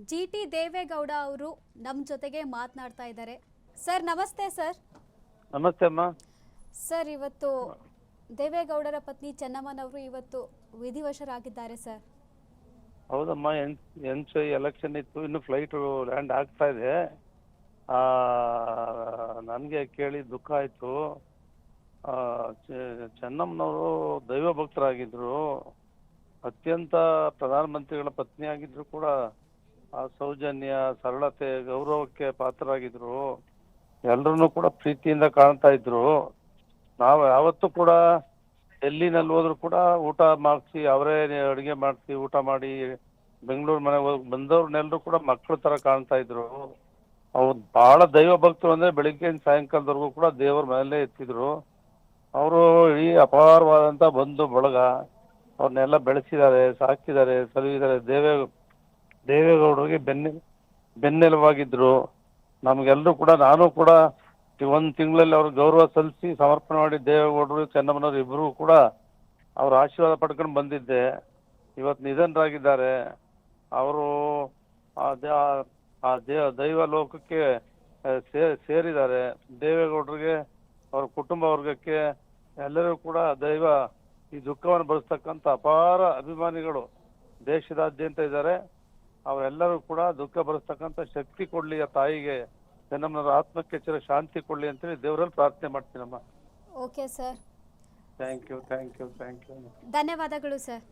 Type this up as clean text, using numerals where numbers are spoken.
GT. Deve Gowda ಅವರು ನಮ್ಮ ಜೊತೆಗೆ ಮಾತನಾಡ್ತಾ ಇದ್ದಾರೆ. ಸರ್ ನಮಸ್ತೆ ಸರ್. ನಮಸ್ತೆ ಅಮ್ಮ. ಸರ್ ಇವತ್ತು ದೇವೇಗೌಡರ ಪತ್ನಿ ಚೆನ್ನಮ್ಮನವರು ಇವತ್ತು ವಿಧಿವಶರಾಗಿದ್ದಾರೆ ಸರ್. ಹೌದಮ್ಮ, ಎಲೆಕ್ಷನ್ ಇತ್ತು, ಇನ್ನು ಫ್ಲೈಟ್ ಲ್ಯಾಂಡ್ ಆಗ್ತಾ ಇದೆ. ನನಗೆ ಕೇಳಿ ದುಃಖ ಆಯಿತು. ಚೆನ್ನಮ್ಮನವರು ದೈವ ಭಕ್ತರಾಗಿದ್ದರು. ಅತ್ಯಂತ ಪ್ರಧಾನಮಂತ್ರಿಗಳ ಪತ್ನಿ ಆಗಿದ್ರು ಕೂಡ ಆ ಸೌಜನ್ಯ, ಸರಳತೆ, ಗೌರವಕ್ಕೆ ಪಾತ್ರರಾಗಿದ್ರು. ಎಲ್ಲರನ್ನೂ ಕೂಡ ಪ್ರೀತಿಯಿಂದ ಕಾಣ್ತಾ ಇದ್ರು. ನಾವು ಯಾವತ್ತೂ ಕೂಡ ಡೆಲ್ಲಿನಲ್ಲಿ ಹೋದ್ರು ಕೂಡ ಊಟ ಮಾಡಿಸಿ ಅವರೇ ಅಡುಗೆ ಮಾಡಿಸಿ ಊಟ ಮಾಡಿ ಬೆಂಗಳೂರು ಮನೆಗೆ ಹೋಗಿ ಬಂದವ್ರನ್ನೆಲ್ಲರೂ ಕೂಡ ಮಕ್ಕಳ ಥರ ಕಾಣ್ತಾ ಇದ್ರು. ಅವ್ರು ಭಾಳ ದೈವ ಭಕ್ತರು ಅಂದರೆ ಬೆಳಿಗ್ಗೆಯಿಂದ ಸಾಯಂಕಾಲದವರೆಗೂ ಕೂಡ ದೇವ್ರ ಮನೆಯಲ್ಲೇ ಇರ್ತಿದ್ರು. ಅವರು ಈ ಅಪಾರವಾದಂಥ ಬಂಧು ಬಳಗ, ಅವ್ರನ್ನೆಲ್ಲ ಬೆಳೆಸಿದ್ದಾರೆ, ಸಾಕಿದ್ದಾರೆ, ಸಲುಹಿದ್ದಾರೆ. ದೇವೇಗೌಡರಿಗೆ ಬೆನ್ನೆಲುವಾಗಿದ್ದರು. ನಮಗೆಲ್ಲರೂ ಕೂಡ, ನಾನು ಕೂಡ ಒಂದು ತಿಂಗಳಲ್ಲಿ ಅವ್ರ ಗೌರವ ಸಲ್ಲಿಸಿ ಸಮರ್ಪಣೆ ಮಾಡಿ ದೇವೇಗೌಡರು ಚೆನ್ನಮ್ಮನವರು ಇಬ್ಬರೂ ಕೂಡ ಅವ್ರ ಆಶೀರ್ವಾದ ಪಡ್ಕೊಂಡು ಬಂದಿದ್ದೆ. ಇವತ್ತು ನಿಧನರಾಗಿದ್ದಾರೆ. ಅವರು ದೈವ ಲೋಕಕ್ಕೆ ಸೇರಿದ್ದಾರೆ. ದೇವೇಗೌಡರಿಗೆ, ಅವ್ರ ಕುಟುಂಬ ವರ್ಗಕ್ಕೆ ಎಲ್ಲರೂ ಕೂಡ ದೈವ ಈ ದುಃಖವನ್ನು ಭರಿಸ್ತಕ್ಕಂಥ ಅಪಾರ ಅಭಿಮಾನಿಗಳು ದೇಶದಾದ್ಯಂತ ಇದ್ದಾರೆ. ಅವರೆಲ್ಲರೂ ಕೂಡ ದುಃಖ ಭರಿಸ್ತಕ್ಕಂಥ ಶಕ್ತಿ ಕೊಡಲಿ ಆ ತಾಯಿಗೆ, ಚೆನ್ನಮ್ಮನವರ ಆತ್ಮಕ್ಕೆ ಚಿರ ಶಾಂತಿ ಕೊಡಲಿ ಅಂತೇಳಿ ದೇವರಲ್ಲಿ ಪ್ರಾರ್ಥನೆ ಮಾಡ್ತೀನಮ್ಮ. Okay sir. Thank you. ಧನ್ಯವಾದಗಳು ಸರ್.